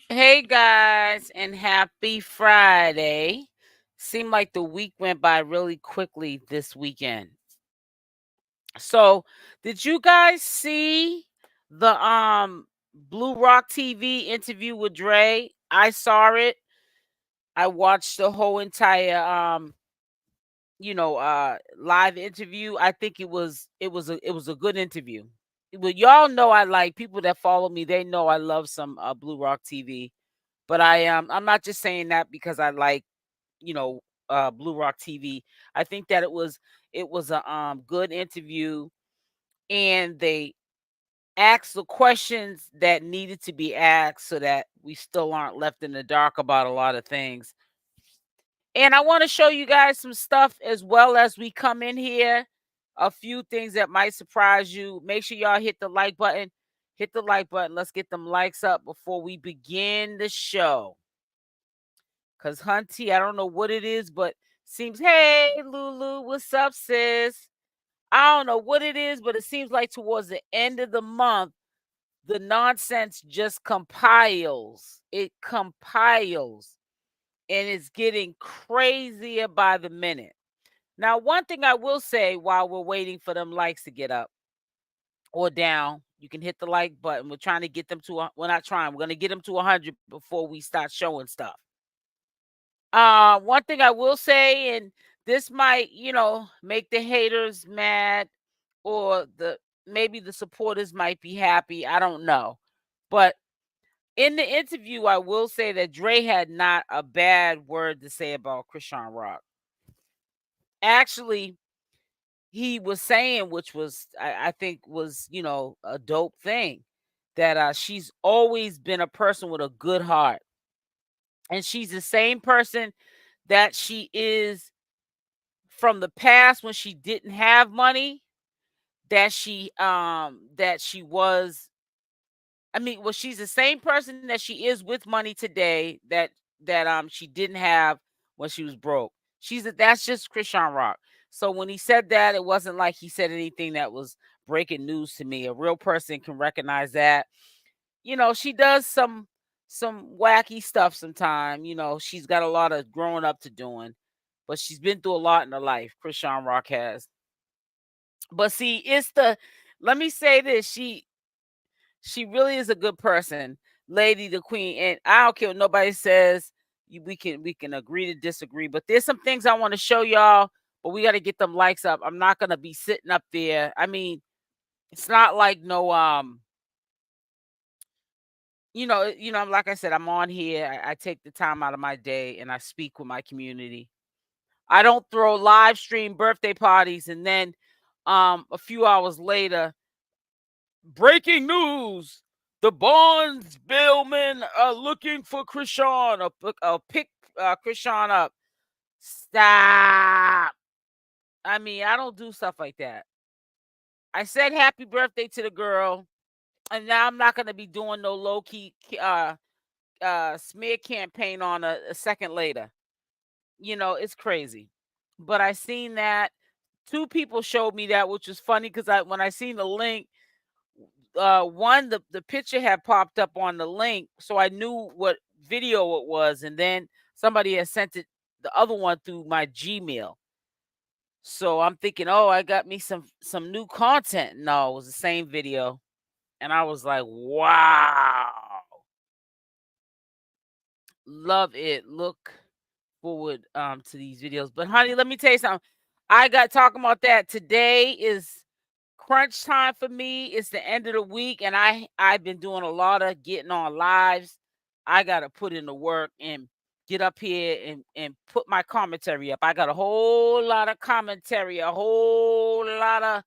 Hey guys, and happy Friday. Seemed like the week went by really quickly this weekend. So, did you guys see the Blue Rock TV interview with Dre? I saw it. I watched the whole entire live interview. I think it was a good interview. Well, y'all know I like people that follow me, they know I love some Blue Rock TV. But I'm not just saying that because I like, you know, Blue Rock TV. I think that it was a good interview, and they asked the questions that needed to be asked so that we still aren't left in the dark about a lot of things. And I want to show you guys some stuff as well as we come in here. A few things that might surprise you. Make sure y'all hit the like button. Hit the like button. Let's get them likes up before we begin the show. Cause Hunty, I don't know what it is, but seems, hey Lulu, what's up, sis? I don't know what it is, but it seems like towards the end of the month, the nonsense just compiles. It compiles and it's getting crazier by the minute. Now, one thing I will say while we're waiting for them likes to get up or down, you can hit the like button. We're trying to get them to, we're not trying, we're going to get them to 100 before we start showing stuff. One thing I will say, and this might, make the haters mad, or maybe the supporters might be happy. I don't know. But in the interview, I will say that Dre had not a bad word to say about Chrisean Rock. Actually, he was saying, which was I think was, a dope thing, that she's always been a person with a good heart. And she's the same person that she is from the past when she didn't have money, that she was, I mean, well, she's the same person that she is with money today, that she didn't have when she was broke. That's just Chrisean Rock. So when he said that, it wasn't like he said anything that was breaking news to me. A real person can recognize that. She does some wacky stuff sometime. She's got a lot of growing up to doing, but she's been through a lot in her life. Chrisean Rock has. But see, let me say this, she really is a good person, lady, the queen, and I don't care what nobody says. We can agree to disagree, but there's some things I want to show y'all, but we got to get them likes up. I'm not gonna be sitting up there. I mean, it's not like no like I said, I'm on here. I take the time out of my day and I speak with my community. I don't throw live stream birthday parties and then a few hours later, breaking news: the Bonds billmen are looking for Chrisean. I'll pick Chrisean up. Stop. I mean, I don't do stuff like that. I said happy birthday to the girl, and now I'm not gonna be doing no low key smear campaign on a second later. It's crazy. But I seen that. Two people showed me that, which was funny because when I seen the link, one, the picture had popped up on the link, so I knew what video it was, and then somebody had sent it, the other one, through my Gmail. So I'm thinking, oh, I got me some new content. No, it was the same video, and I was like, wow, love it. Look forward to these videos. But honey, let me tell you something. I got talking about that. Today is crunch time for me. It's the end of the week, and I've been doing a lot of getting on lives. I gotta put in the work and get up here and put my commentary up. I got a whole lot of commentary, a whole lot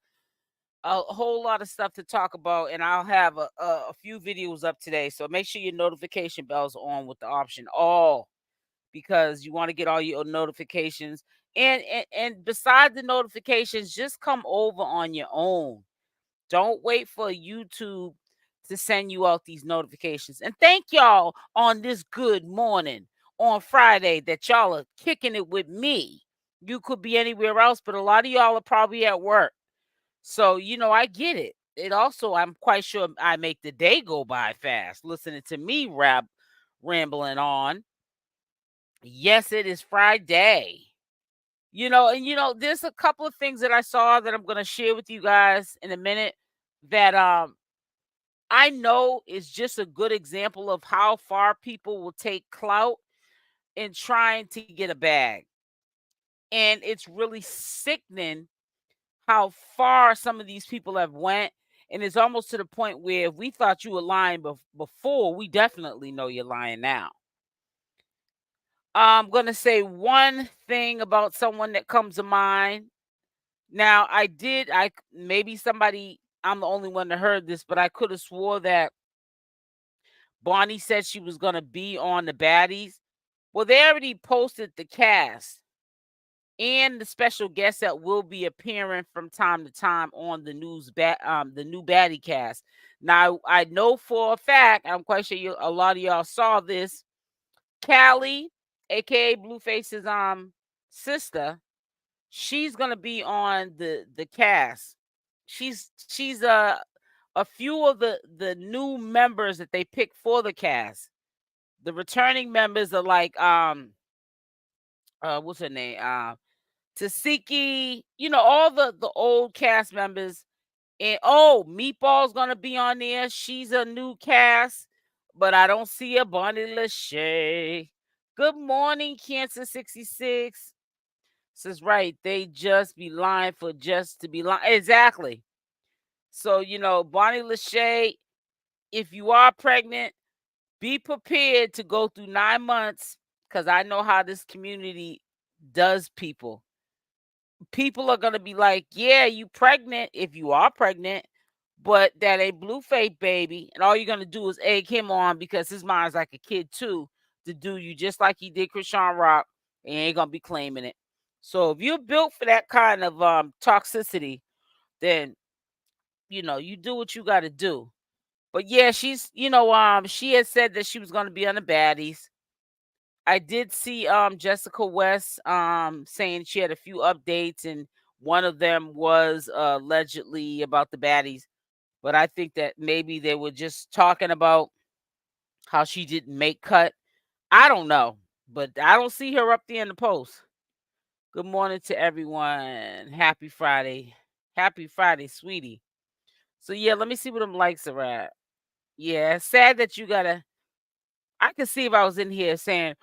of stuff to talk about, and I'll have a few videos up today. So make sure your notification bells are on with the option all, because you want to get all your notifications. And beside the notifications, just come over on your own. Don't wait for YouTube to send you out these notifications. And thank y'all on this good morning on Friday that y'all are kicking it with me. You could be anywhere else, but a lot of y'all are probably at work. So, I get it. It also, I'm quite sure I make the day go by fast listening to me rambling on. Yes, it is Friday. And there's a couple of things that I saw that I'm gonna share with you guys in a minute that I know is just a good example of how far people will take clout in trying to get a bag. And it's really sickening how far some of these people have went. And it's almost to the point where if we thought you were lying before, we definitely know you're lying now. I'm going to say one thing about someone that comes to mind. Now, maybe somebody, I'm the only one that heard this, but I could have swore that Bonnie said she was going to be on the baddies. Well, they already posted the cast and the special guests that will be appearing from time to time on the the new baddie cast. Now, I know for a fact, I'm quite sure a lot of y'all saw this. Callie, aka Blueface's sister, she's gonna be on the cast. She's a few of the new members that they picked for the cast. The returning members are like what's her name? Tasiki, all the old cast members. And Meatball's gonna be on there. She's a new cast, but I don't see a Bonnie Lachey. Good morning, Cancer 66. Says right, they just be lying for just to be lying. Exactly. So, Bonnie Lachey, if you are pregnant, be prepared to go through 9 months because I know how this community does people. People are gonna be like, yeah, you pregnant if you are pregnant, but that ain't Blueface baby. And all you're gonna do is egg him on because his mind's like a kid too, to do you just like he did Chrisean Rock, and he ain't gonna be claiming it. So if you're built for that kind of toxicity, then you do what you gotta do. But yeah, she's she had said that she was gonna be on the baddies. I did see Jessica West saying she had a few updates, and one of them was allegedly about the baddies. But I think that maybe they were just talking about how she didn't make cut. I don't know, but I don't see her up there in the post. Good morning to everyone. Happy Friday. Happy Friday, sweetie. So yeah, let me see what them likes are at. Yeah, it's sad that you gotta. I could see if I was in here saying,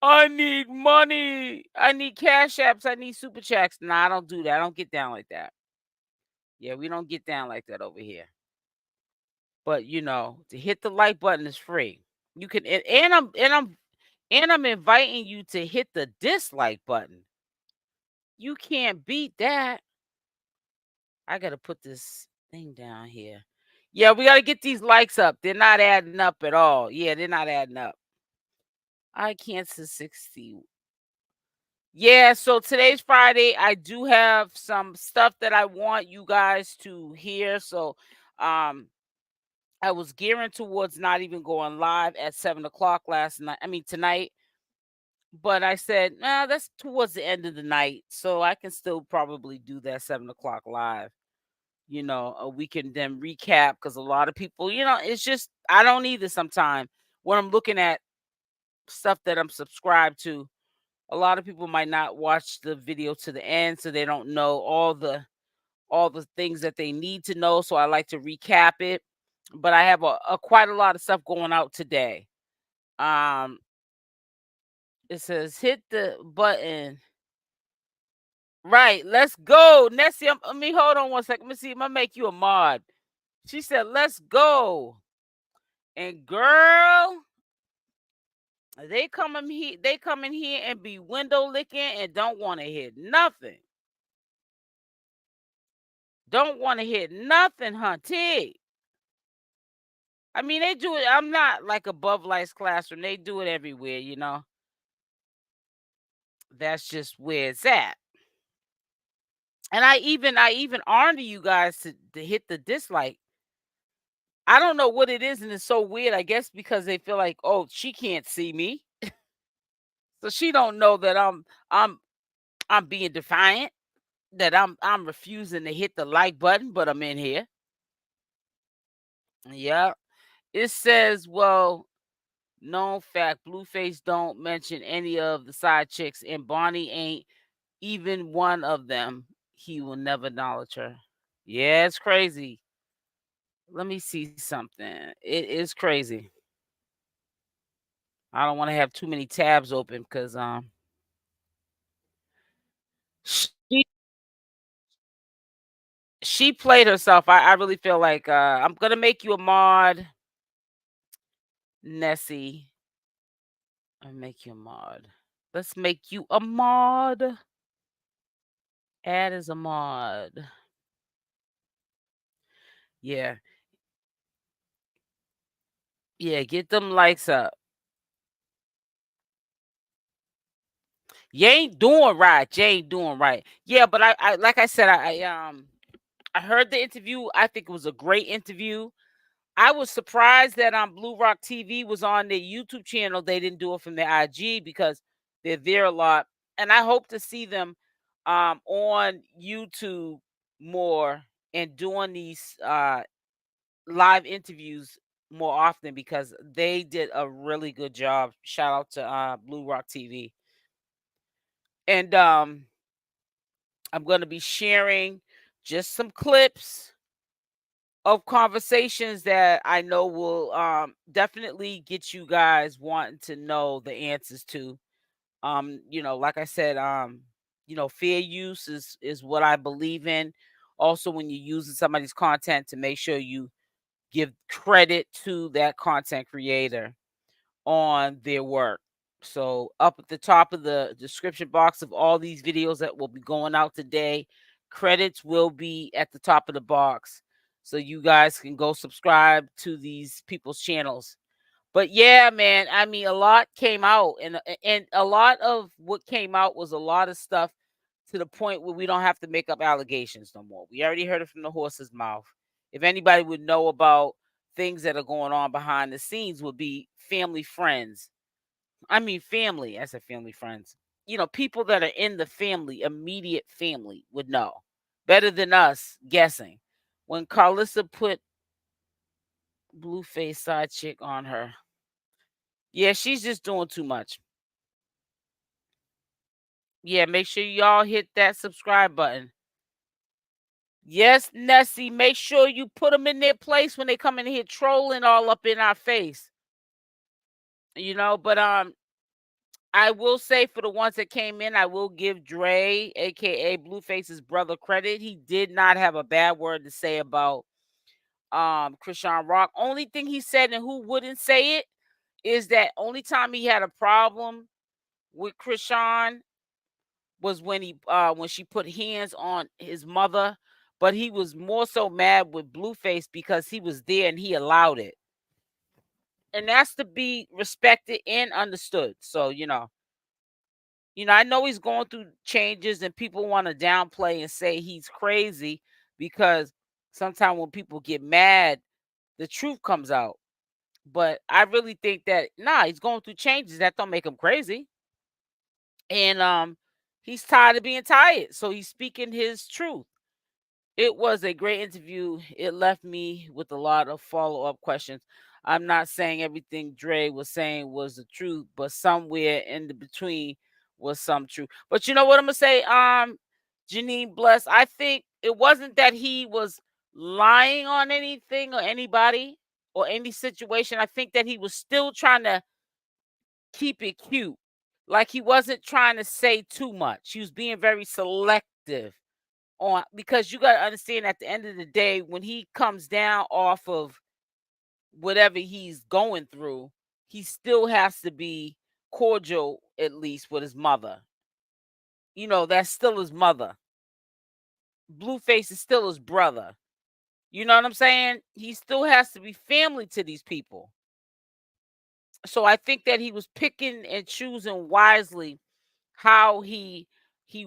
I need money. I need cash apps. I need super checks. Nah, I don't do that. I don't get down like that. Yeah, we don't get down like that over here. But to hit the like button is free. You can and I'm inviting you to hit the dislike button. You can't beat that. I gotta put this thing down here. Yeah, we gotta get these likes up. They're not adding up at all. Yeah, they're not adding up. I can't see 60. Yeah, so today's Friday. I do have some stuff that I want you guys to hear. So I was gearing towards not even going live at 7 o'clock last night. I mean tonight. But I said, nah, that's towards the end of the night. So I can still probably do that 7 o'clock live. We can then recap because a lot of people, it's just I don't either sometimes when I'm looking at stuff that I'm subscribed to. A lot of people might not watch the video to the end, so they don't know all the things that they need to know. So I like to recap it. But I have a quite a lot of stuff going out today. Um, it says hit the button. Right, let's go. Nessie, let me hold on one second. Let me see. I'm gonna make you a mod. She said, let's go. And girl, they come in here and be window licking and don't want to hit nothing. Don't want to hit nothing, hunty. I mean, they do it. I'm not like above lights classroom. They do it everywhere. That's just where it's at. And I even honor you guys to hit the dislike. I don't know what it is, and it's so weird. I guess because they feel like, oh, she can't see me, so she don't know that I'm being defiant, that I'm refusing to hit the like button, but I'm in here. Yeah, it says, well, Known fact, Blueface don't mention any of the side chicks, and Bonnie ain't even one of them. He will never acknowledge her. Yeah, it's crazy. Let me see something. It is crazy. I don't want to have too many tabs open because she she played herself. I really feel like I'm gonna make you a mod, Nessie. I'll make you a mod. Let's make you a mod. Add as a mod. Yeah. Yeah, get them likes up. You ain't doing right. You ain't doing right. Yeah, but I like I said, I heard the interview. I think it was a great interview. I was surprised that Blue Rock TV was on their YouTube channel. They didn't do it from their IG because they're there a lot. And I hope to see them on YouTube more and doing these live interviews more often because they did a really good job. Shout out to Blue Rock TV. And I'm going to be sharing just some clips of conversations that I know will definitely get you guys wanting to know the answers to. Like I said, fair use is what I believe in. Also, when you're using somebody's content, to make sure you give credit to that content creator on their work. So up at the top of the description box of all these videos that will be going out today, credits will be at the top of the box. So you guys can go subscribe to these people's channels. But yeah, man, I mean, a lot came out, and a lot of what came out was a lot of stuff to the point where we don't have to make up allegations no more. We already heard it from the horse's mouth. If anybody would know about things that are going on behind the scenes, would be family friends. I mean, family. I said family friends. People that are in the family, immediate family, would know better than us guessing. When Carlissa put Blueface side chick on her, yeah, she's just doing too much. Yeah, make sure y'all hit that subscribe button. Yes, Nessie, make sure you put them in their place when they come in here trolling all up in our face. But I will say for the ones that came in, I will give Dre, aka Blueface's brother, credit. He did not have a bad word to say about Chrisean Rock. Only thing he said, and who wouldn't say it, is that only time he had a problem with Chrisean was when she put hands on his mother, but he was more so mad with Blueface because he was there and he allowed it. And that's to be respected and understood. So, I know he's going through changes and people want to downplay and say he's crazy because sometimes when people get mad, the truth comes out. But I really think that he's going through changes that don't make him crazy. And he's tired of being tired. So he's speaking his truth. It was a great interview. It left me with a lot of follow-up questions. I'm not saying everything Dre was saying was the truth, but somewhere in the between was some truth. But you know what I'm gonna say? Janine Bless, I think it wasn't that he was lying on anything or anybody or any situation. I think that he was still trying to keep it cute. Like he wasn't trying to say too much. He was being very selective on, because you got to understand, at the end of the day, when he comes down off of whatever he's going through, he still has to be cordial, at least with his mother. That's still his mother. Blueface is still his brother. You know what I'm saying? He still has to be family to these people. So I think that he was picking and choosing wisely how he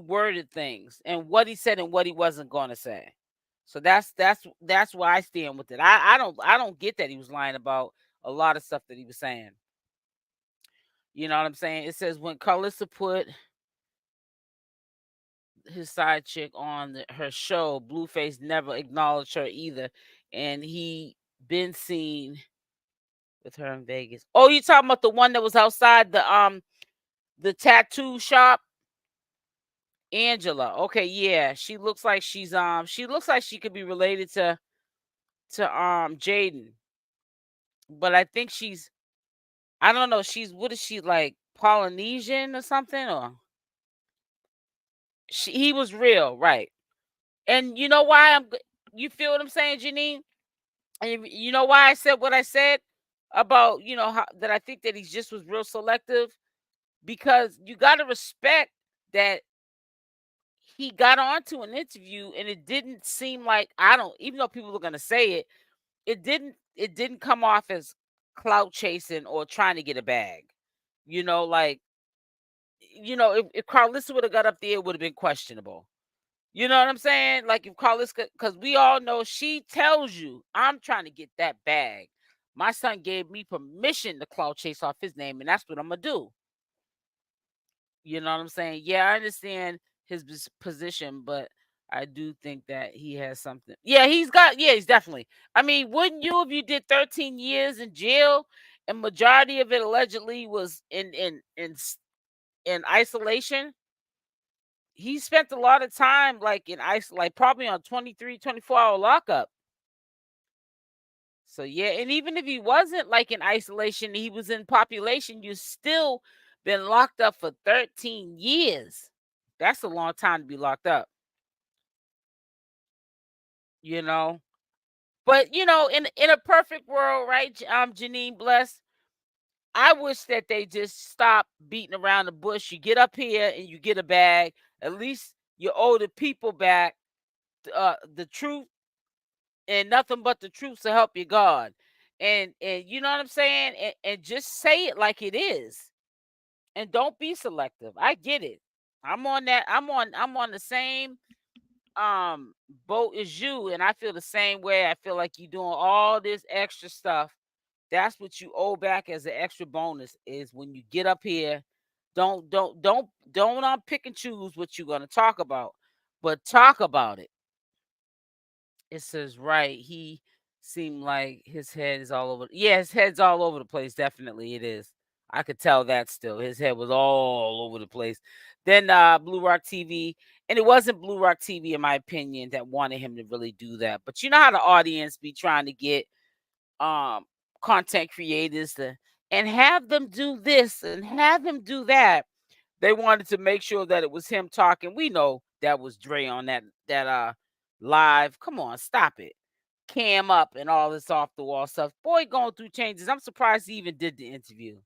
worded things and what he said and what he wasn't going to say. So that's why I stand with it. I don't get that he was lying about a lot of stuff that he was saying. You know what I'm saying? It says when Carlissa put his side chick on her show, Blueface never acknowledged her either, and he been seen. with her in Vegas. Oh, you talking about the one that was outside the tattoo shop? Angela. Okay, yeah. She looks like she looks like she could be related to Jaidyn. But I think I don't know, what is she, like Polynesian or something? Or he was real, right? And you know why you feel what I'm saying, Janine? And you know why I said what I said about, how, that I think that he just was real selective, because you got to respect that he got onto an interview and it didn't seem like, I don't, even though people were going to say it, it didn't come off as clout chasing or trying to get a bag. Like, if Carlissa would have got up there, it would have been questionable. You know what I'm saying? Like, if Carlissa, because we all know she tells you, I'm trying to get that bag. My son gave me permission to clout chase off his name, and that's what I'm going to do. You know what I'm saying? Yeah, I understand his position, but I do think that he has something. Yeah, he's definitely. I mean, wouldn't you, if you did 13 years in jail and majority of it allegedly was in isolation? He spent a lot of time like in like probably on 23, 24-hour lockup. So yeah, and even if he wasn't like in isolation, he was in population, you still been locked up for 13 years. That's a long time to be locked up. you know. But in a perfect world, right? Janine Bless, I wish that they just stop beating around the bush. You get up here and you get a bag. At least you owe the people back the truth and nothing but the truth to help you God. And you know what I'm saying? And just say it like it is. And don't be selective. I get it. I'm on that. I'm on the same boat as you, and I feel the same way. I feel like you're doing all this extra stuff. That's what you owe back as an extra bonus, is when you get up here. Don't pick and choose what you're gonna talk about, but talk about it. It says right. He seemed like his head is all over. Yeah, his head's all over the place. Definitely, it is. I could tell that still. His head was all over the place. Then Blue Rock TV, and it wasn't Blue Rock TV, in my opinion, that wanted him to really do that. But you know how the audience be trying to get content creators to and have them do this and have him do that. They wanted to make sure that it was him talking. We know that was Dre on that live. Come on, stop it. Cam up and all this off the wall stuff. Boy, going through changes. I'm surprised he even did the interview.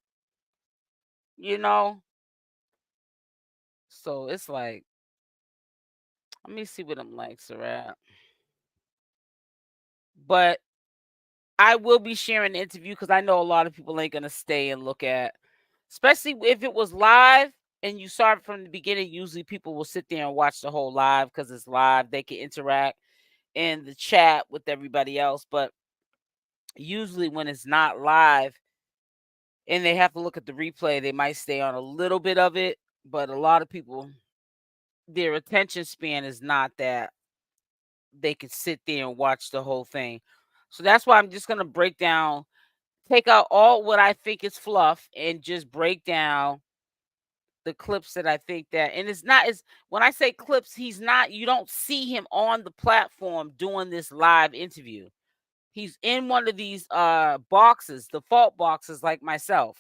You know? So it's like, let me see what them likes are at. But I will be sharing the interview because I know a lot of people ain't gonna stay and look at, especially if it was live and you saw it from the beginning. Usually people will sit there and watch the whole live because it's live. They can interact in the chat with everybody else. But usually when it's not live and they have to look at the replay, they might stay on a little bit of it. But a lot of people, their attention span is not that they can sit there and watch the whole thing. So that's why I'm just going to take out all what I think is fluff and just break down the clips that I think that, and it's not, is when I say clips, you don't see him on the platform doing this live interview. He's in one of these boxes, default boxes, like myself,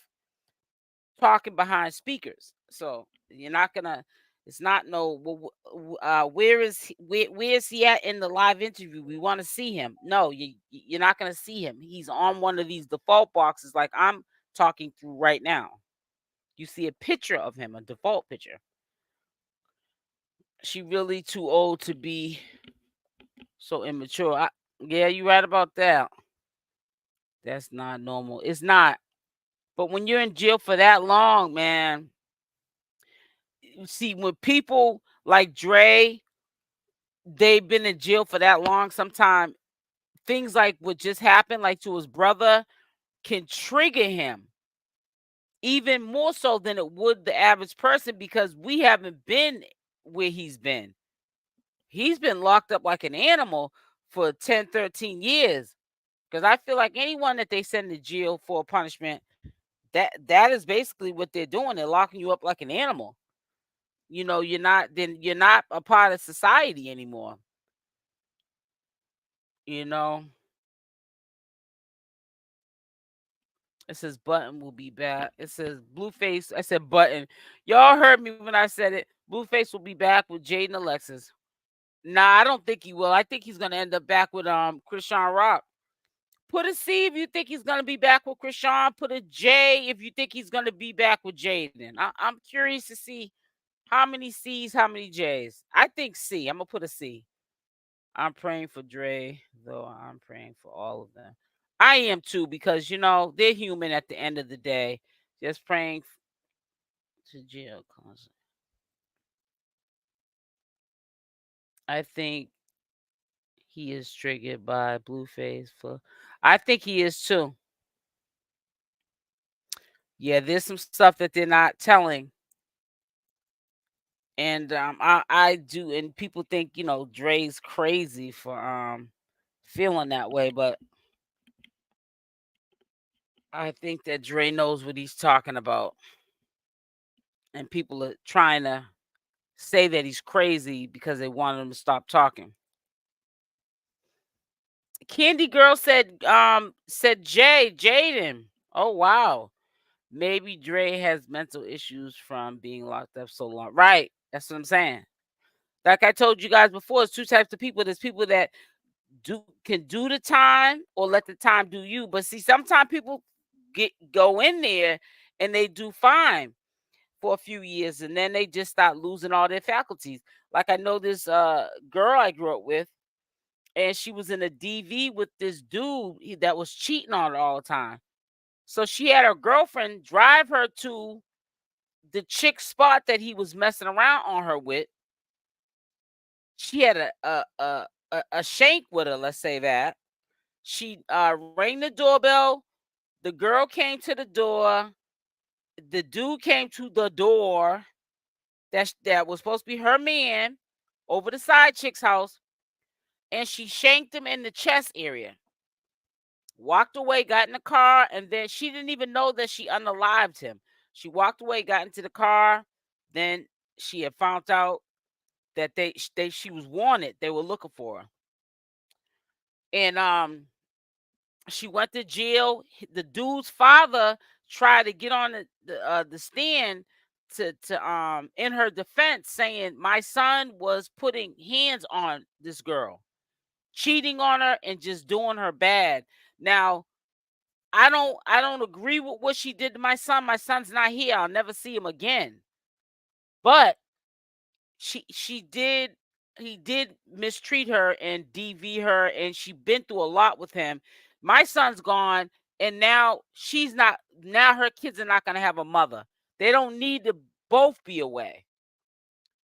talking behind speakers. So you're not gonna. It's not no. Where is he at in the live interview? We want to see him. No, you're not gonna see him. He's on one of these default boxes, like I'm talking through right now. You see a picture of him, a default picture. She really too old to be so immature. Yeah, you're right about that. That's not normal. It's not. But when you're in jail for that long, man, you see, when people like Dre, they've been in jail for that long, sometimes things like what just happened, like to his brother, can trigger him even more so than it would the average person, because we haven't been where he's been. He's been locked up like an animal for 10, 13 years. Because I feel like anyone that they send to jail for punishment, that is basically what they're doing. They're locking you up like an animal. You're not a part of society anymore. You know. It says Button will be back. It says Blueface. I said Button. Y'all heard me when I said it. Blueface will be back with Jaidyn Alexis. Nah, I don't think he will. I think he's gonna end up back with Chrisean Rock. Put a C if you think he's gonna be back with Chrisean. Put a J if you think he's gonna be back with Jaidyn. I'm curious to see how many C's, how many J's. I think C. I'm gonna put a C. I'm praying for Dre, though I'm praying for all of them. I am too, because they're human at the end of the day. Just praying to jail. I think he is triggered by Blueface for. I think he is too. Yeah, there's some stuff that they're not telling, and I do, and people think Dre's crazy for feeling that way, but I think that Dre knows what he's talking about, and people are trying to say that he's crazy because they want him to stop talking. Candy Girl said Jaidyn. Oh wow. Maybe Dre has mental issues from being locked up so long. Right. That's what I'm saying. Like I told you guys before, it's two types of people. There's people that can do the time or let the time do you. But see, sometimes people go in there and they do fine for a few years and then they just start losing all their faculties. Like I know this girl I grew up with, and she was in a DV with this dude that was cheating on her all the time. So she had her girlfriend drive her to the chick spot that he was messing around on her with. She had a shank with her, let's say that. She rang the doorbell. The girl came to the door. The dude came to the door. That was supposed to be her man over the side chick's house, and she shanked him in the chest area. Walked away, got in the car, and then she didn't even know that she unalived him. She walked away, got into the car. Then she had found out that she was wanted. They were looking for her, and she went to jail. The dude's father tried to get on the stand to in her defense, saying my son was putting hands on this girl, cheating on her, and just doing her bad. Now I don't agree with what she did to my son. My son's not here. I'll never see him again. But she did he did mistreat her and DV her, and she been through a lot with him. My son's gone, and now she's not now her kids are not gonna have a mother. They don't need to both be away.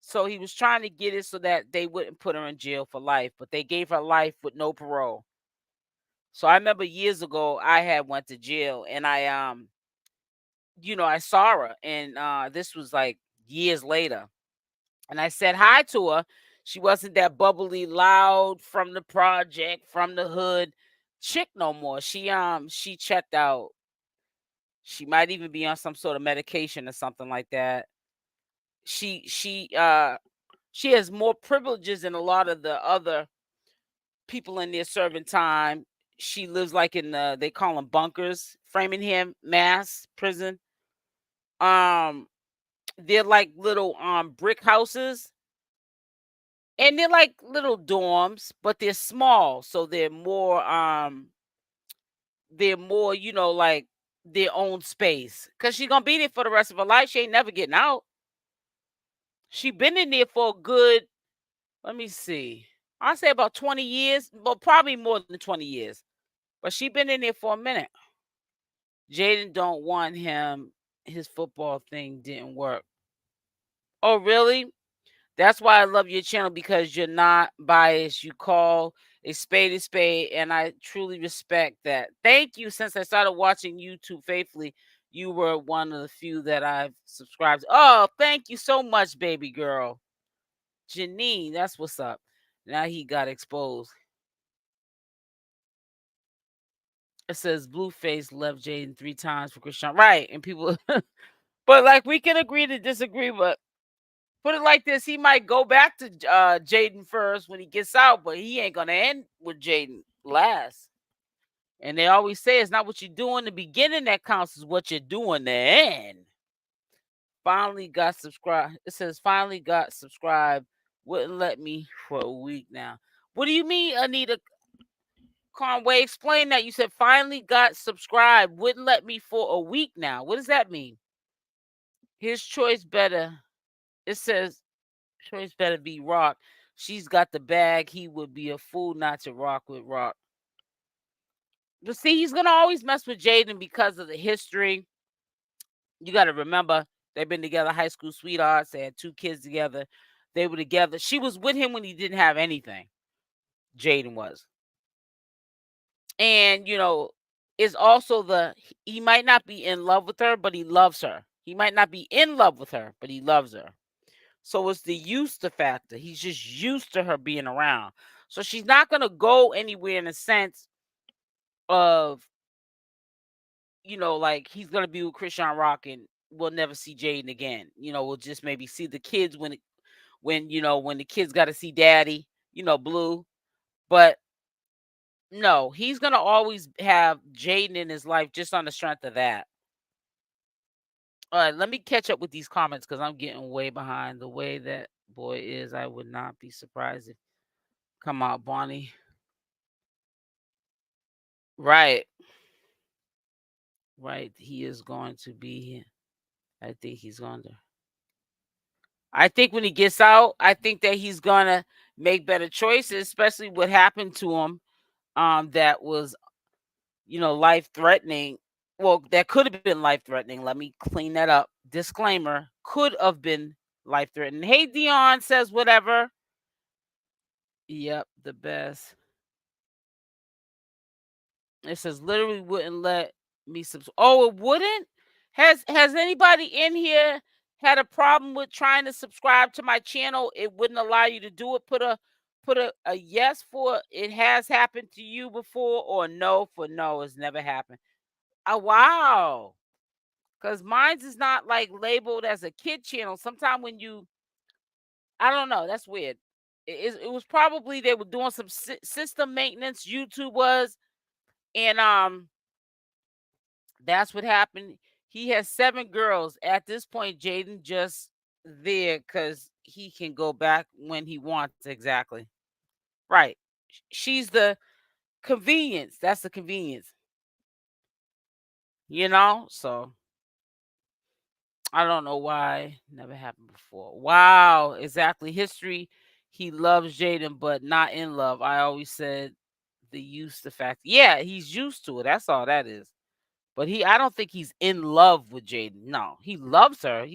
So he was trying to get it so that they wouldn't put her in jail for life, but they gave her life with no parole. So I remember years ago I had went to jail, and I saw her, and this was like years later, and I said hi to her. She wasn't that bubbly, loud from the project, from the hood chick no more. She checked out. She might even be on some sort of medication or something like that. She has more privileges than a lot of the other people in there serving time. She lives like in they call them bunkers, Framingham, Mass prison. Um, they're like little brick houses, and they're like little dorms, but they're small, so they're more, like their own space. Cause she's gonna be there for the rest of her life. She ain't never getting out. She been in there for a good, let me see. I'll say about 20 years, but probably more than 20 years. But she been in there for a minute. Jaidyn don't want him. His football thing didn't work. Oh, really? That's why I love your channel, because you're not biased. You call a spade, and I truly respect that. Thank you. Since I started watching YouTube faithfully, you were one of the few that I've subscribed to. Oh, thank you so much, baby girl. Janine, that's what's up. Now he got exposed. It says Blueface left Jaidyn 3 times for Chrisean. Right. And people, but like we can agree to disagree, but put it like this: he might go back to Jaidyn first when he gets out, but he ain't gonna end with Jaidyn last. And they always say it's not what you do in the beginning that counts, is what you do in the end. Finally got subscribed. It says finally got subscribed. Wouldn't let me for a week now. What do you mean, Anita Conway? Explain that. You said finally got subscribed. Wouldn't let me for a week now. What does that mean? His choice better. It says choice better be Rock. She's got the bag. He would be a fool not to rock with Rock. But see, he's gonna always mess with Jaidyn because of the history. You got to remember, they've been together, high school sweethearts. They had 2 kids together. They were together. She was with him when he didn't have anything. Jaidyn was. And, it's also he might not be in love with her, but he loves her. He might not be in love with her, but he loves her. So it's the used to factor. He's just used to her being around. So she's not going to go anywhere in a sense of, like he's going to be with Chrisean Rock and we'll never see Jaidyn again. We'll just maybe see the kids when the kids got to see daddy, Blue. But no, he's going to always have Jaidyn in his life just on the strength of that. All right, let me catch up with these comments because I'm getting way behind. The way that boy is, I would not be surprised if come out, Bonnie. Right. Right. He is going to be. I think he's going to. I think when he gets out, I think that he's going to make better choices, especially what happened to him that was, life threatening. Well, that could have been life threatening. Let me clean that up. Disclaimer: could have been life threatening. Hey, Dion says whatever. Yep, the best. It says literally wouldn't let me Oh, it wouldn't? Has anybody in here had a problem with trying to subscribe to my channel? It wouldn't allow you to do it. Put a yes for it has happened to you before, or no for no, it's never happened. Oh, wow. Because mine's is not like labeled as a kid channel. Sometimes when I don't know, that's weird. It was probably they were doing some system maintenance. YouTube was, and that's what happened. He has 7 girls at this point. Jaidyn just there because he can go back when he wants. Exactly right. She's the convenience. That's the convenience. So I don't know why. Never happened before. Wow, exactly. History. He loves Jaidyn, but not in love. I always said the fact. Yeah, he's used to it. That's all that is. But I don't think he's in love with Jaidyn. No, he loves her.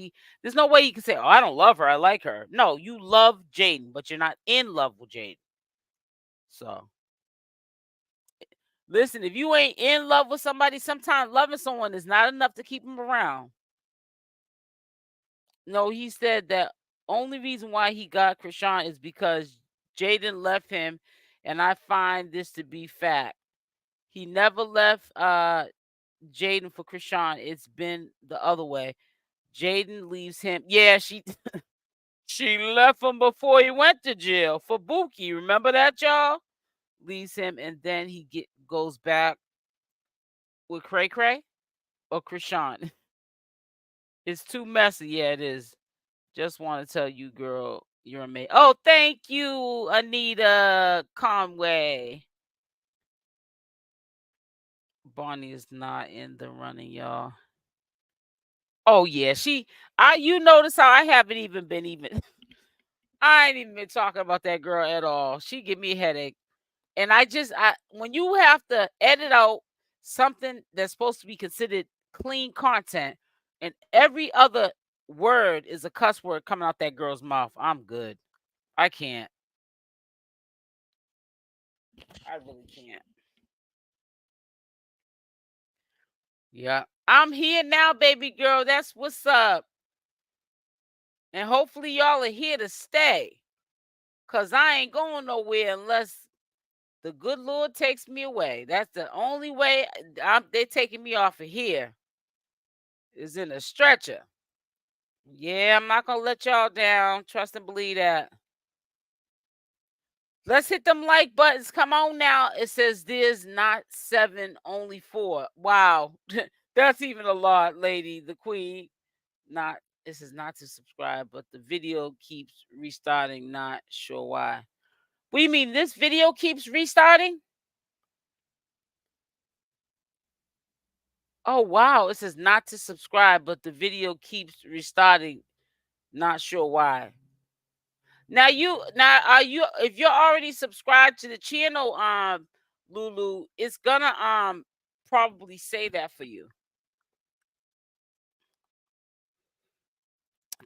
There's no way you can say, "Oh, I don't love her. I like her." No, you love Jaidyn, but you're not in love with Jaidyn. So, listen, if you ain't in love with somebody, sometimes loving someone is not enough to keep them around. No, he said that only reason why he got Chrisean is because Jaidyn left him, and I find this to be fact. He never left Jaidyn for Chrisean. It's been the other way. Jaidyn leaves him. Yeah, she left him before he went to jail for Buki. Remember that, y'all? Leaves him, and then he goes back with Cray Cray or Chrisean. It's too messy. Yeah, it is. Just want to tell you, girl, you're amazing. Oh, thank you, Anita Conway. Bonnie is not in the running, y'all. Oh yeah, you notice how I haven't even been I ain't even been talking about that girl at all. She give me a headache. And when you have to edit out something that's supposed to be considered clean content, and every other word is a cuss word coming out that girl's mouth, I'm good. I can't. I really can't. Yeah. I'm here now, baby girl. That's what's up. And hopefully y'all are here to stay. Cause I ain't going nowhere unless The good Lord takes me away. That's the only way they're taking me off of here is in a stretcher. Yeah, I'm not gonna let y'all down. Trust and believe that. Let's hit them like buttons. Come on now. It says there's not 7, only 4. Wow. That's even a lot, lady, the queen. Not this is not to subscribe, but the video keeps restarting. Not sure why. What do you mean this video keeps restarting? Oh wow. It says not to subscribe, but the video keeps restarting. Not sure why. Now are you if you're already subscribed to the channel, Lulu, it's gonna probably say that for you.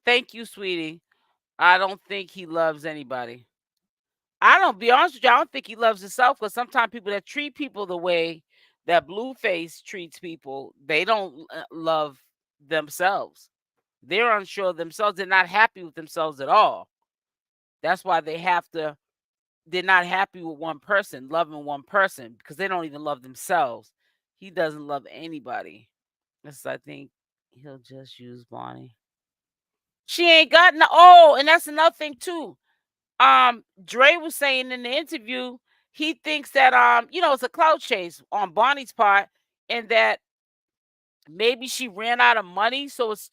Thank you, sweetie. I don't think he loves anybody. I don't be honest with you, I don't think he loves himself because sometimes people that treat people the way that Blueface treats people, they don't love themselves. They're unsure of themselves. They're not happy with themselves at all. That's why they're not happy with one person, loving one person, because they don't even love themselves. He doesn't love anybody. This I think he'll just use Bonnie. She ain't got no. Oh, and that's another thing too. Dre was saying in the interview, he thinks that it's a clout chase on Bonnie's part, and that maybe she ran out of money, so it's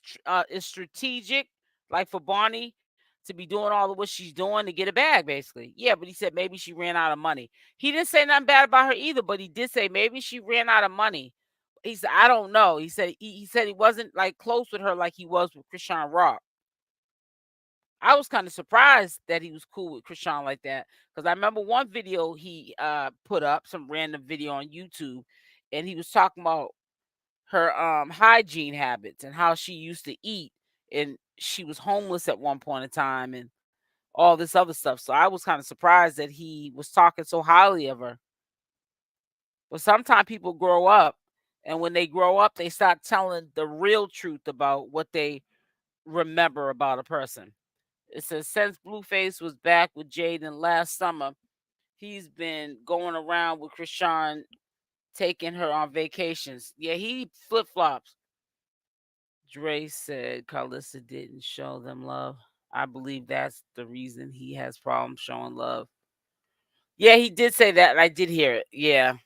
strategic, like for Bonnie to be doing all of what she's doing to get a bag, basically. Yeah, but he said maybe she ran out of money. He didn't say nothing bad about her either, but he did say maybe she ran out of money. He said, I don't know. He said he wasn't like close with her like he was with Chrisean Rock. I was kind of surprised that he was cool with Chrisean like that. Because I remember one video he put up, some random video on YouTube, and he was talking about her hygiene habits and how she used to eat, and she was homeless at one point in time, and all this other stuff. So I was kind of surprised that he was talking so highly of her. But sometimes people grow up, and when they grow up, they start telling the real truth about what they remember about a person. It says since Blueface was back with Jaidyn last summer, he's been going around with Chrisean, taking her on vacations. Yeah, he flip flops. Dre said Carlissa didn't show them love. I believe that's the reason he has problems showing love. Yeah, he did say that, and I did hear it. Yeah.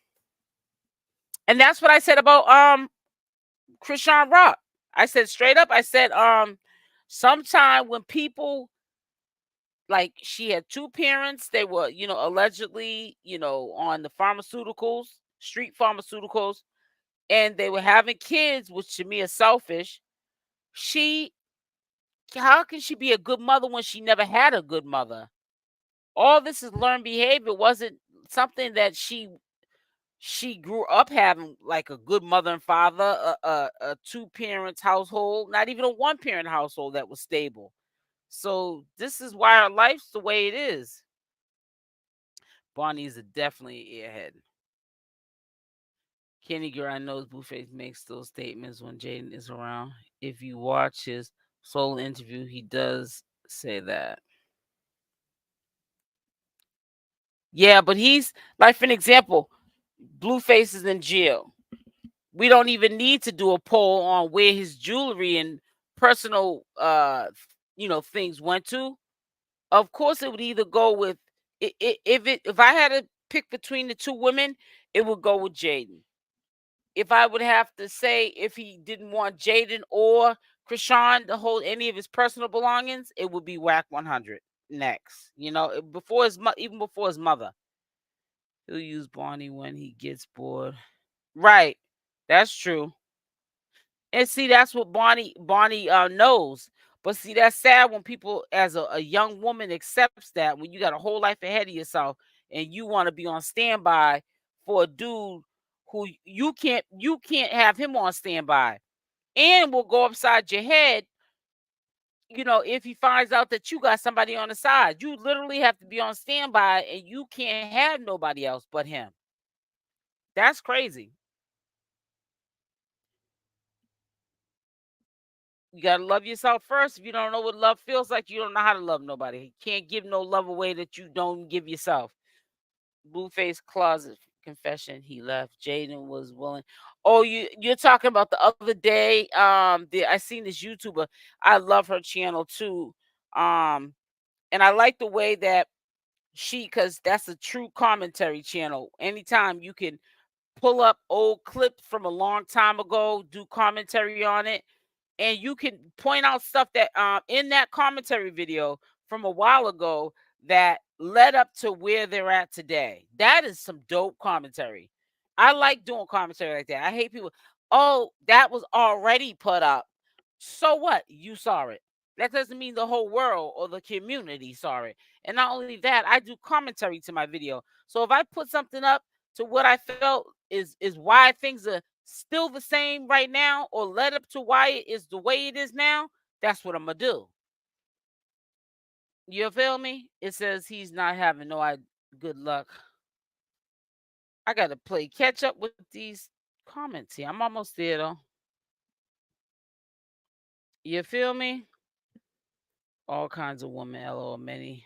And that's what I said about Chrisean Rock. I said straight up, I said, sometime when people like she had two parents, they were, allegedly, on the pharmaceuticals, street pharmaceuticals, and they were having kids, which to me is selfish. She How can she be a good mother when she never had a good mother? All this is learned behavior. Wasn't something that she grew up having, like a good mother and father, a two parents household, not even a one parent household that was stable. So this is why her life's the way it is. Bonnie is definitely airhead. Kenny Girl, I know Blueface makes those statements when Jaidyn is around. If you watch his solo interview, he does say that. Yeah, but he's like, for an example, Blueface is in jail. We don't even need to do a poll on where his jewelry and personal things went to. Of course, it would either go with if I had to pick between the two women, it would go with Jaidyn. If I would have to say if he didn't want Jaidyn or Chrisean to hold any of his personal belongings, it would be Whack 100 next. Even before his mother. He'll use Bonnie when he gets bored. Right. That's true. And see, that's what Bonnie knows. But see, that's sad when people, as a young woman, accepts that when you got a whole life ahead of yourself and you want to be on standby for a dude who you can't have him on standby, and will go upside your head. If he finds out that you got somebody on the side, you literally have to be on standby, and you can't have nobody else but him. That's crazy. You gotta love yourself first. If you don't know what love feels like, you don't know how to love nobody. You can't give no love away that you don't give yourself. Blueface closet confession. He left. Jaidyn was willing. Oh, you're talking about the other day. I seen this YouTuber. I love her channel too. Um, and I like the way that because that's a true commentary channel. Anytime you can pull up old clips from a long time ago, do commentary on it, and you can point out stuff that in that commentary video from a while ago that led up to where they're at today. That is some dope commentary. I like doing commentary like that. I hate people. Oh, that was already put up. So what? You saw it. That doesn't mean the whole world or the community saw it. And not only that, I do commentary to my video. So if I put something up to what I felt is why things are still the same right now, or led up to why it is the way it is now, that's what I'm gonna do. You feel me? It says he's not having good luck. I gotta play catch up with these comments here. I'm almost there though. You feel me? All kinds of women, LOL, many.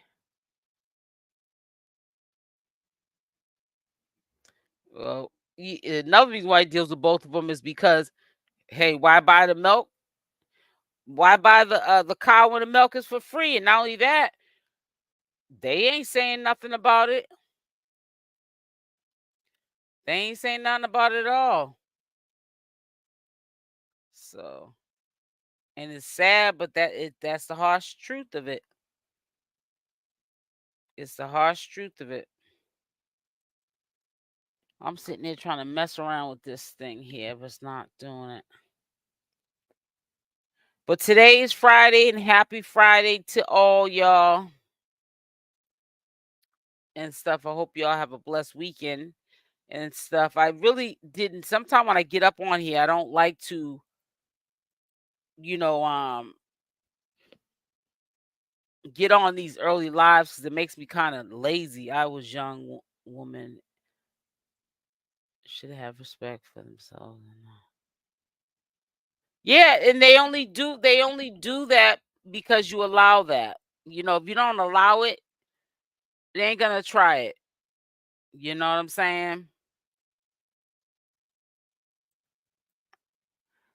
Well, another reason why he deals with both of them is because, hey, why buy the milk? Why buy the cow when the milk is for free? And not only that, they ain't saying nothing about it. They ain't saying nothing about it at all. So, and it's sad, but that's the harsh truth of it. It's the harsh truth of it. I'm sitting there trying to mess around with this thing here, but it's not doing it. But today is Friday, and happy Friday to all y'all and stuff. I hope y'all have a blessed weekend and stuff. I really didn't. Sometimes when I get up on here, I don't like to, you know, get on these early lives because it makes me kind of lazy. I was young woman should have respect for themselves. Yeah, and they only do that because you allow that. If you don't allow it, they ain't gonna try it. You know what I'm saying?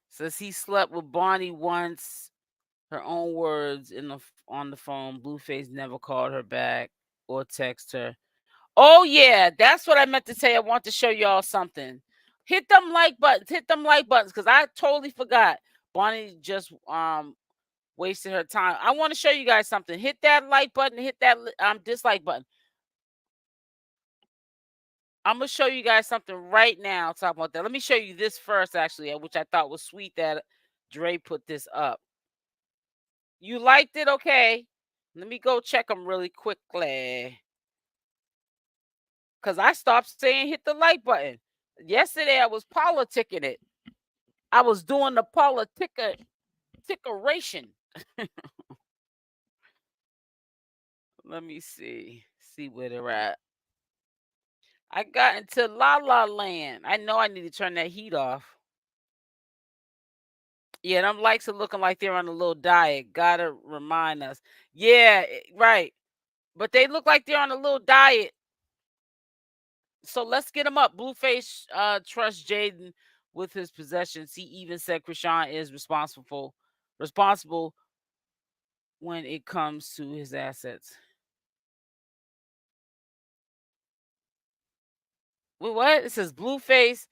Says he slept with Bonnie once. Her own words on the phone. Blueface never called her back or text her. Oh yeah, that's what I meant to say. I want to show y'all something. Hit them like buttons. Hit them like buttons because I totally forgot. Bonnie just wasted her time. I want to show you guys something. Hit that like button. Hit that dislike button. I'm gonna show you guys something right now. Talk about that. Let me show you this first, actually, which I thought was sweet that Dre put this up. You liked it, okay? Let me go check them really quickly. Cause I stopped saying hit the like button. Yesterday I was politicking it. I was doing the tickeration. Let me see where they're at. I got into La La Land. I know I need to turn that heat off. Yeah, them likes are looking like they're on a little diet. Gotta remind us. Yeah, right. But they look like they're on a little diet. So let's get them up. Blueface trusts Jaidyn with his possessions. He even said Chrisean is responsible when it comes to his assets. Wait, what? It says Blueface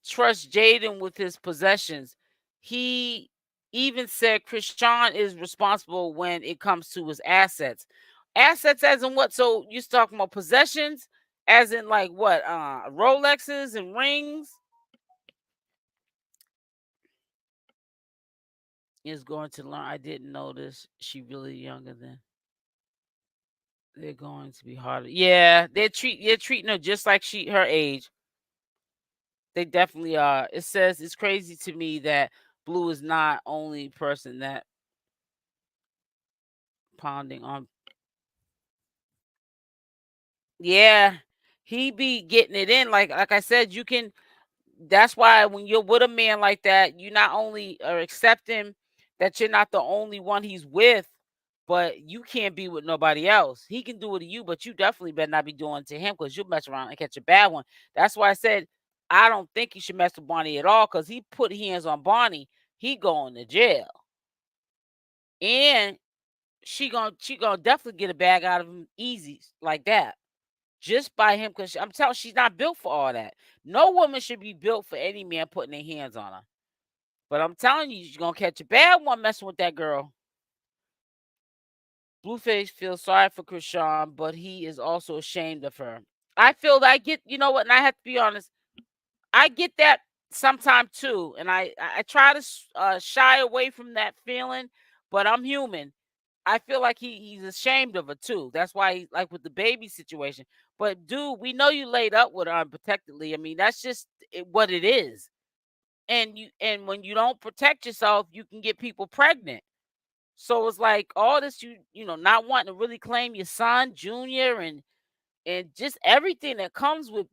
trusts Jaidyn with his possessions. He even said Chrisean is responsible when it comes to his assets. Assets as in what? So you talking about possessions as in like what? Rolexes and rings? Is going to learn. I didn't know this. She really younger than. They're going to be harder. Yeah, they're treating her just like her age. They definitely are. It says it's crazy to me that Blue is not only person that pounding on. Yeah, he be getting it in. Like I said, you can. That's why when you're with a man like that, you not only are accepting that you're not the only one he's with, but you can't be with nobody else. He can do it to you, but you definitely better not be doing it to him because you'll mess around and catch a bad one. That's why I said I don't think you should mess with Bonnie at all because he put hands on Bonnie, he going to jail. And she gonna definitely get a bag out of him easy like that. Just by him, because I'm telling she's not built for all that. No woman should be built for any man putting their hands on her. But I'm telling you, you're gonna catch a bad one messing with that girl. Blueface feels sorry for Chrisean, but he is also ashamed of her. I feel that I get, you know what, and I have to be honest, I get that sometime too, and I try to shy away from that feeling, but I'm human. I feel like he's ashamed of her too. That's why he like with the baby situation. But dude, we know you laid up with her unprotectedly. I mean, that's just what it is. And when you don't protect yourself, you can get people pregnant. So it's like all this you know not wanting to really claim your son, Junior, and just everything that comes with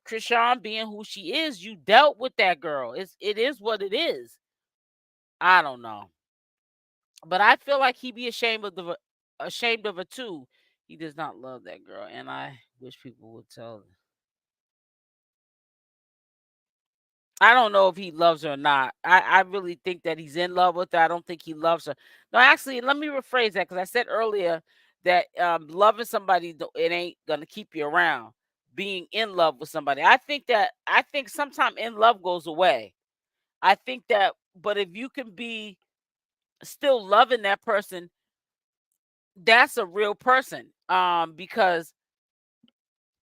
Chrisean being who she is. You dealt with that girl. It is what it is. I don't know. But I feel like he be ashamed of her too. He does not love that girl, and I wish people would tell. I don't know if he loves her or not. I really think that he's in love with her. I don't think he loves her. No, actually, let me rephrase that because I said earlier that loving somebody it ain't gonna keep you around. Being in love with somebody, I think sometimes in love goes away. I think that, but if you can be still loving that person, that's a real person. Because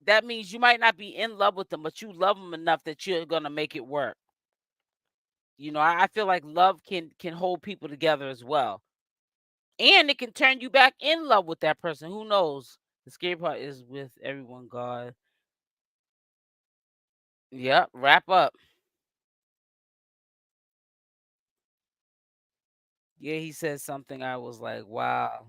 that means you might not be in love with them, but you love them enough that you're gonna make it work. You know, I feel like love can hold people together as well, and it can turn you back in love with that person. Who knows? The scary part is with everyone. God, yep. Wrap up. Yeah, he said something. I was like, wow.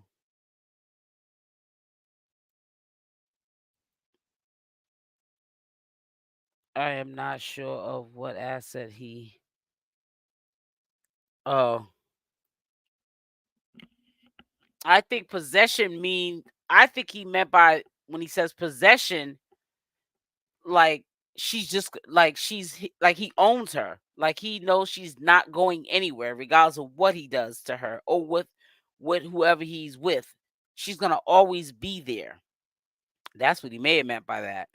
I am not sure of what asset he. Oh, I think possession mean. I think he meant by when he says possession, like she's just like like he owns her, like he knows she's not going anywhere regardless of what he does to her or with whoever he's with. She's gonna always be there. That's what he may have meant by that.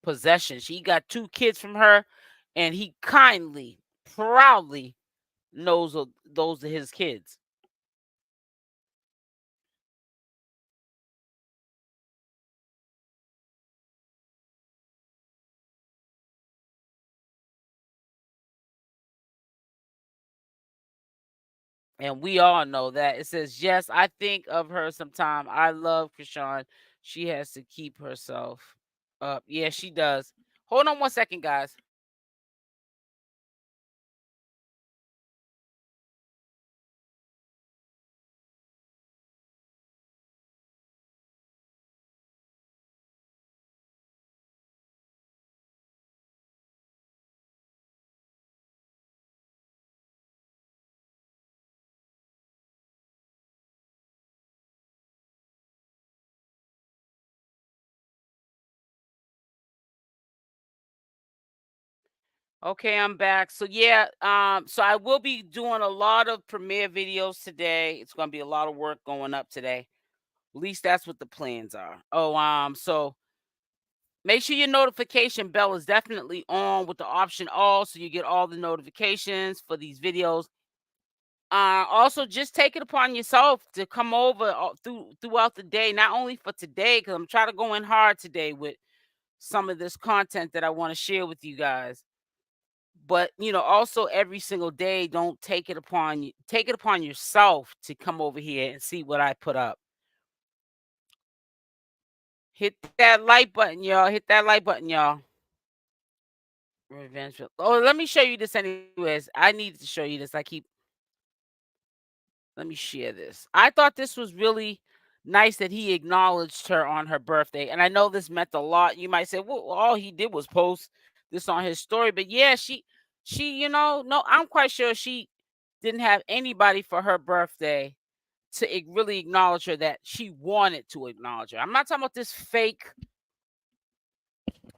Possession. She got 2 kids from her, and he kindly, proudly knows those are his kids. And we all know that. It says, yes, I think of her sometime. I love Chrisean. She has to keep herself up. Yeah, she does. Hold on one second, guys. Okay, I'm back. So yeah, so I will be doing a lot of premiere videos today. It's gonna be a lot of work going up today. At least that's what the plans are. Oh, so make sure your notification bell is definitely on with the option all so you get all the notifications for these videos. Also, just take it upon yourself to come over throughout the day, not only for today, because I'm trying to go in hard today with some of this content that I want to share with you guys. But also every single day, don't take it upon yourself to come over here and see what I put up. Hit that like button, y'all. Hit that like button, y'all. Revenge. Oh, let me show you this anyways. I needed to show you this. Let me share this. I thought this was really nice that he acknowledged her on her birthday. And I know this meant a lot. You might say, well, all he did was post this on his story. But yeah, no, I'm quite sure she didn't have anybody for her birthday. to really acknowledge her that she wanted to acknowledge her. I'm not talking about this fake,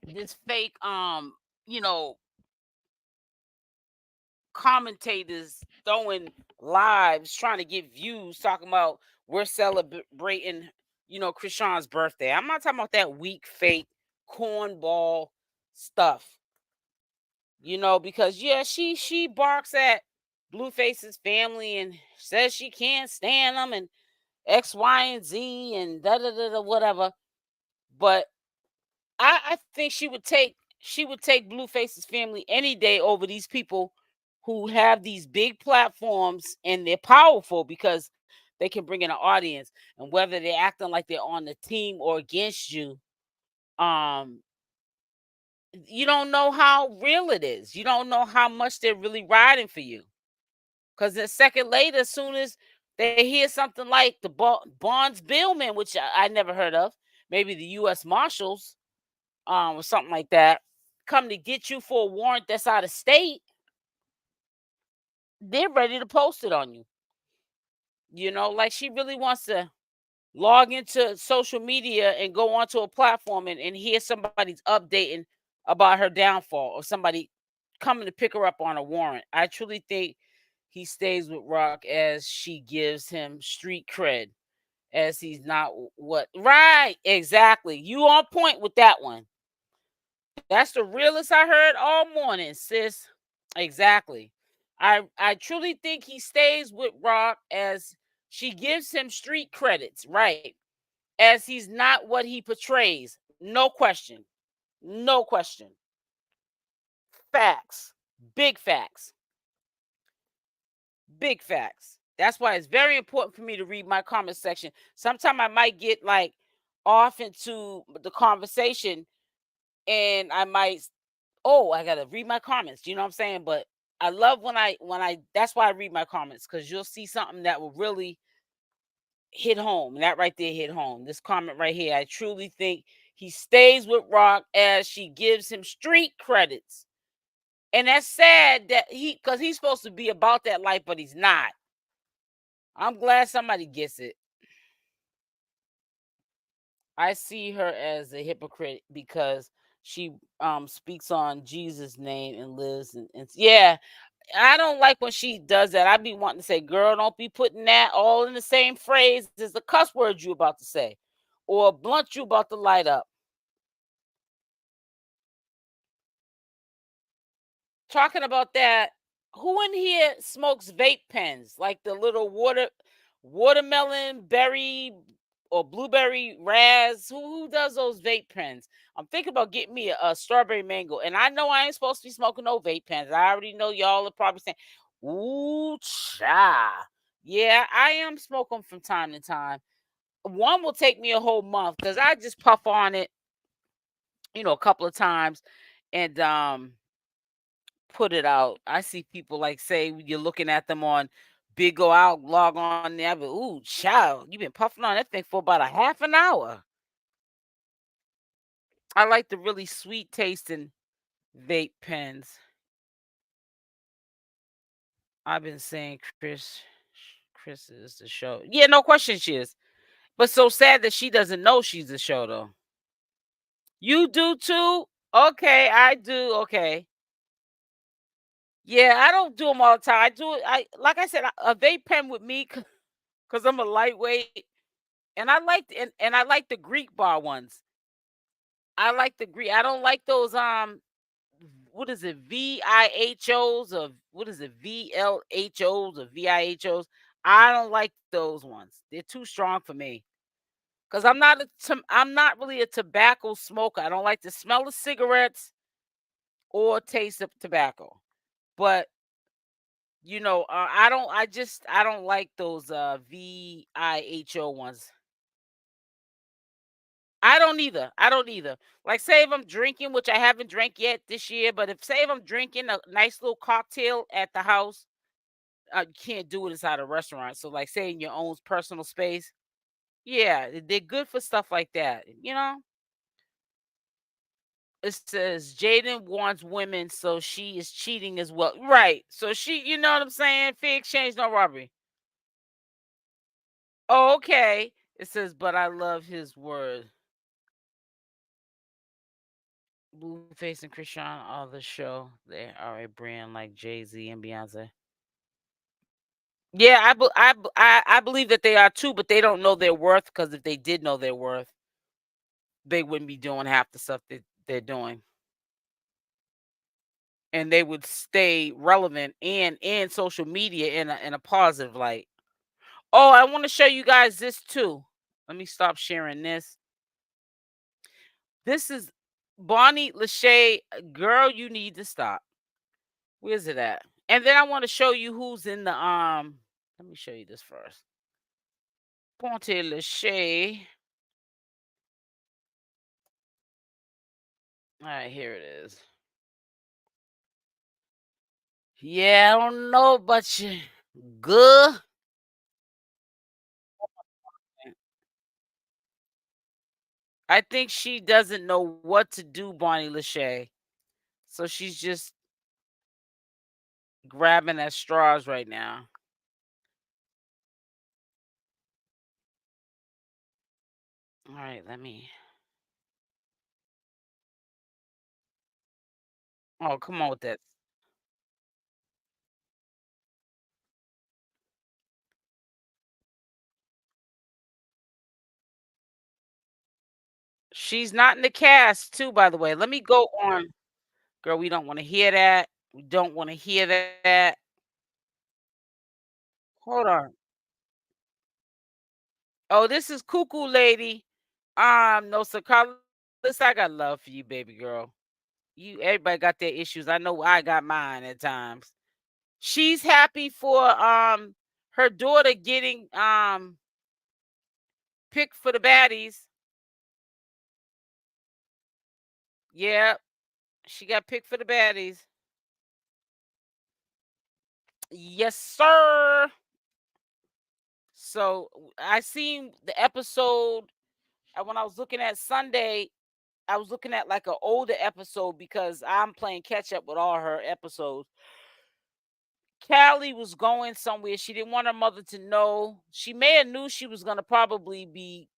you know, commentators throwing lives trying to get views talking about we're celebrating, Chrisean's birthday. I'm not talking about that weak fake cornball stuff. Because yeah, she barks at Blueface's family and says she can't stand them and X, Y, and Z and da da da da whatever. But I think she would take Blueface's family any day over these people who have these big platforms and they're powerful because they can bring in an audience. And whether they're acting like they're on the team or against you, um, you don't know how real it is. You don't know how much they're really riding for you. Because a second later, as soon as they hear something like the Bonds Billman, which I never heard of, maybe the U.S. Marshals, or something like that, come to get you for a warrant that's out of state, they're ready to post it on you. Like she really wants to log into social media and go onto a platform and hear somebody's updating about her downfall or somebody coming to pick her up on a warrant. I truly think he stays with Rock as she gives him street cred, as he's not what right, exactly. You on point with that one. That's the realest I heard all morning, sis. Exactly. I truly think he stays with Rock as she gives him street credits, right? As he's not what he portrays. No question. No question. Facts. Big facts. Big facts. That's why it's very important for me to read my comment section. Sometimes I might get like off into the conversation and I might, oh, I gotta read my comments. You know what I'm saying? But I love when I that's why I read my comments, because you'll see something that will really hit home. And that right there hit home. This comment right here. I truly think he stays with Rock as she gives him street credits. And that's sad that because he's supposed to be about that life, but he's not. I'm glad somebody gets it. I see her as a hypocrite because she speaks on Jesus' name and lives and yeah, I don't like when she does that. I be wanting to say, girl, don't be putting that all in the same phrase as the cuss word you about to say or a blunt you about to light up. Talking about that, who in here smokes vape pens like the little watermelon berry or blueberry raz? Who does those vape pens? I'm thinking about getting me a strawberry mango, and I know I ain't supposed to be smoking no vape pens. I already know y'all are probably saying, "Ooh, cha." Yeah, I am smoking from time to time. One will take me a whole month because I just puff on it, a couple of times, and put it out. I see people like say you're looking at them on Big Go Out, log on there, but ooh, child, you've been puffing on that thing for about a half an hour. I like the really sweet tasting vape pens. I've been saying Chris is the show. Yeah, no question she is. But so sad that she doesn't know she's the show though. You do too? Okay, I do. Okay. Yeah, I don't do them all the time. I do it. I like I said, a vape pen with me because I'm a lightweight. And I like the Greek bar ones. I like the Greek. I don't like those what is it? VIHOs or what is it? VLHOs or VIHOs. I don't like those ones. They're too strong for me. Cuz I'm not really a tobacco smoker. I don't like the smell of cigarettes or taste of tobacco. But I don't like those VIHO ones. I don't either. I don't either. Like, say if I'm drinking, which I haven't drank yet this year, but if say if I'm drinking a nice little cocktail at the house, you can't do it inside a restaurant. So, like, say in your own personal space, yeah, they're good for stuff like that. It says Jaidyn wants women, so she is cheating as well. Right. So she, you know what I'm saying? Fair exchange, no robbery. Oh, okay. It says, but I love his word. Blueface and Chrisean are the show. They are a brand like Jay-Z and Beyonce. Yeah, I believe that they are too, but they don't know their worth, because if they did know their worth, they wouldn't be doing half the stuff that they're doing. And they would stay relevant and in social media in a positive light. Oh, I want to show you guys this too. Let me stop sharing this. This is Bonnie Lachey. Girl, you need to stop. Where's it at? And then I want to show you who's in the let me show you this first. Bonnie Lachey. All right, here it is. Yeah, I don't know about you. Good. I think she doesn't know what to do, Bonnie Lachey. So she's just grabbing at straws right now. All right, let me. Oh, come on with that. She's not in the cast, too, by the way. Let me go on. Girl, we don't want to hear that. We don't want to hear that. Hold on. Oh, this is Cuckoo Lady. No, so Carlos, I got love for you, baby girl. Everybody got their issues. I know I got mine at times. She's happy for her daughter getting picked for the baddies. Yeah, she got picked for the baddies. Yes, sir. So I seen the episode when I was looking at Sunday. I was looking at like an older episode because I'm playing catch up with all her episodes. Callie was going somewhere. She didn't want her mother to know. She may have knew she was gonna probably be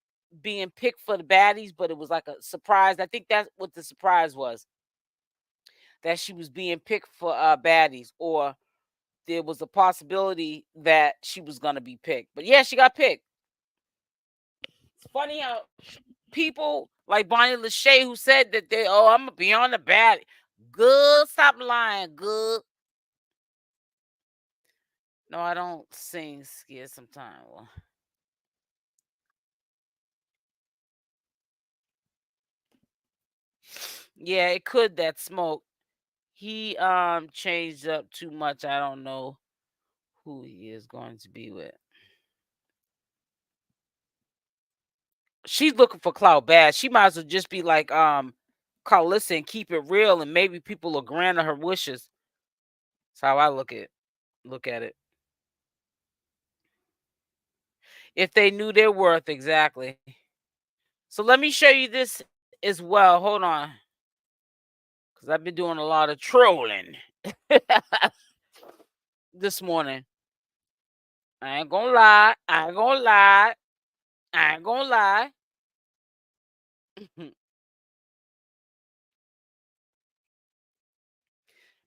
being picked for the baddies, but it was like a surprise. I think that's what the surprise was. That she was being picked for baddies, or there was a possibility that she was gonna be picked. But yeah, she got picked. It's funny how people like Bonnie Lachey, who said that I'm gonna be on the baddie. Good, stop lying. Good. No, I don't sing scared sometimes. Well, yeah, it could that smoke. He changed up too much. I don't know who he is going to be with. She's looking for Clout bad. She might as well just be like Carlissa and keep it real, and maybe people will grant her wishes. That's how I look at it. If they knew their worth, exactly. So let me show you this as well. Hold on. Because I've been doing a lot of trolling this morning. I ain't gonna lie. I ain't gonna lie. I ain't gonna lie.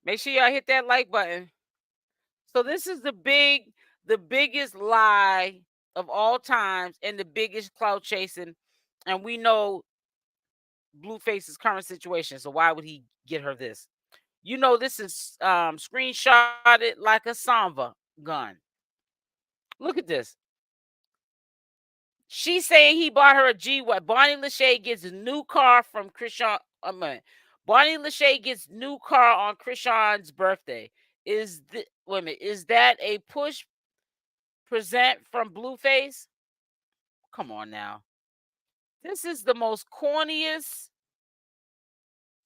Make sure y'all hit that like button. So this is the biggest lie of all times and the biggest clout chasing. And we know Blueface's current situation. So why would he get her this? You know, this is screenshotted like a Samba gun. Look at this. She's saying he bought her a G What? Bonnie Lachey gets a new car from Chrisean. Bonnie Lachey gets new car on Chrisean's birthday. Wait a minute? Is that a push present from Blueface? Come on now. This is the most corniest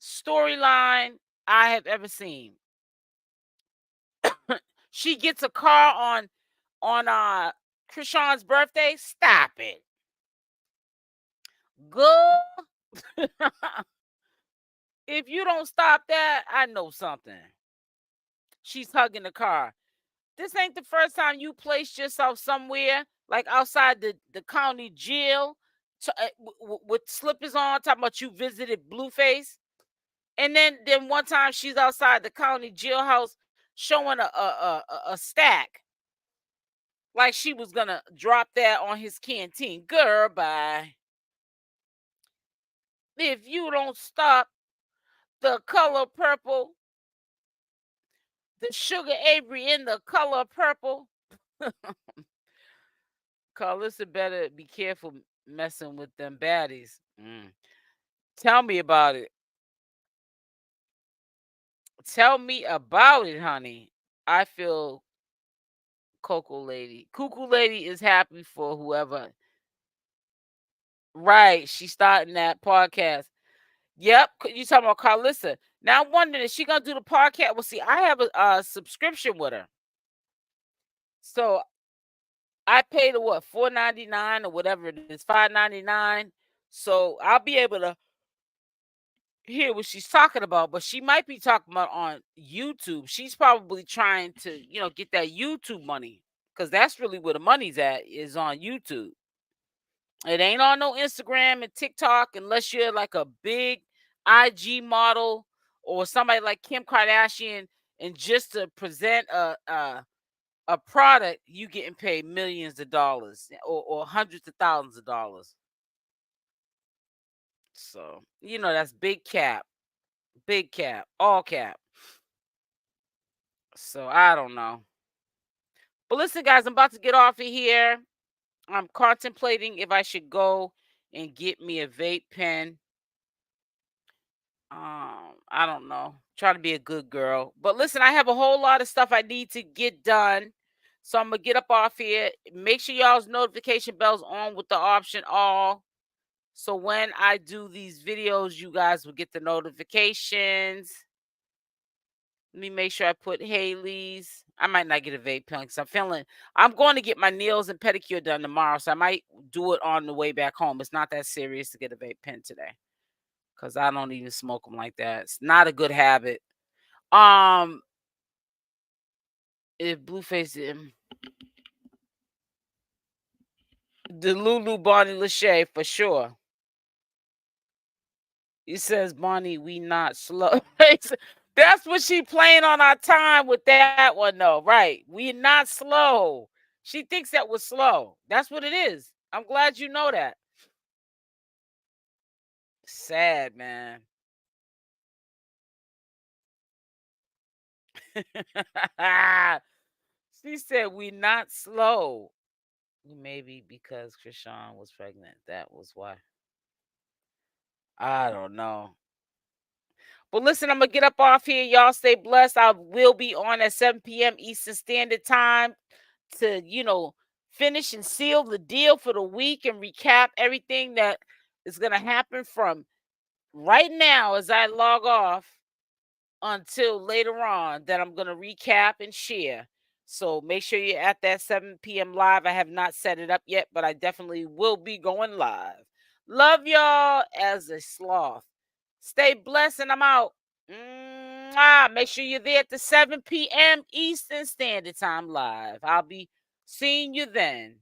storyline I have ever seen. She gets a car on Chrisean's birthday. Stop it. Good. If you don't stop that, I know something. She's hugging the car. This ain't the first time you placed yourself somewhere like outside the county jail, with slippers on, talking about you visited Blueface. And then one time she's outside the county jailhouse showing a stack, like she was gonna drop that on his canteen. Girl, bye. If you don't stop the color purple, the sugar Avery in the color purple. Carlissa better be careful messing with them baddies. Tell me about it. Tell me about it, honey. I feel Coco Lady. Cuckoo Lady is happy for whoever. Right. She's starting that podcast. Yep. You talking about Carlissa. Now I'm wondering, is she gonna do the podcast? Well, see, I have a subscription with her. So I paid her what, $4.99 or whatever it is, $5.99. So I'll be able to hear what she's talking about, but she might be talking about on YouTube. She's probably trying to, get that YouTube money, because that's really where the money's at, is on YouTube. It ain't on no Instagram and TikTok unless you're like a big IG model or somebody like Kim Kardashian, and just to present a product, you getting paid millions of dollars or hundreds of thousands of dollars. So, that's big cap, all cap. So I don't know. But listen, guys, I'm about to get off of here. I'm contemplating if I should go and get me a vape pen. I don't know. Try to be a good girl. But listen, I have a whole lot of stuff I need to get done. So I'm gonna get up off here. Make sure y'all's notification bells on with the option all. So when I do these videos, you guys will get the notifications. Let me make sure I put Haley's. I might not get a vape pen because I'm going to get my nails and pedicure done tomorrow. So I might do it on the way back home. It's not that serious to get a vape pen today, because I don't even smoke them like that. It's not a good habit. If Blueface, the Lulu Bonnie Lachey for sure. He says, Bonnie, we not slow. That's what she playing on our time with that one, though. Right. We not slow. She thinks that was slow. That's what it is. I'm glad you know that. Sad, man. She said we not slow. Maybe because Chrisean was pregnant. That was why. I don't know. But listen, I'm going to get up off here. Y'all stay blessed. I will be on at 7 p.m. Eastern Standard Time to, finish and seal the deal for the week and recap everything that is going to happen from right now as I log off until later on, that I'm going to recap and share. So make sure you're at that 7 p.m. live. I have not set it up yet, but I definitely will be going live. Love y'all as a sloth. Stay blessed, and I'm out. Make sure you're there at the 7 p.m. Eastern Standard Time live. I'll be seeing you then.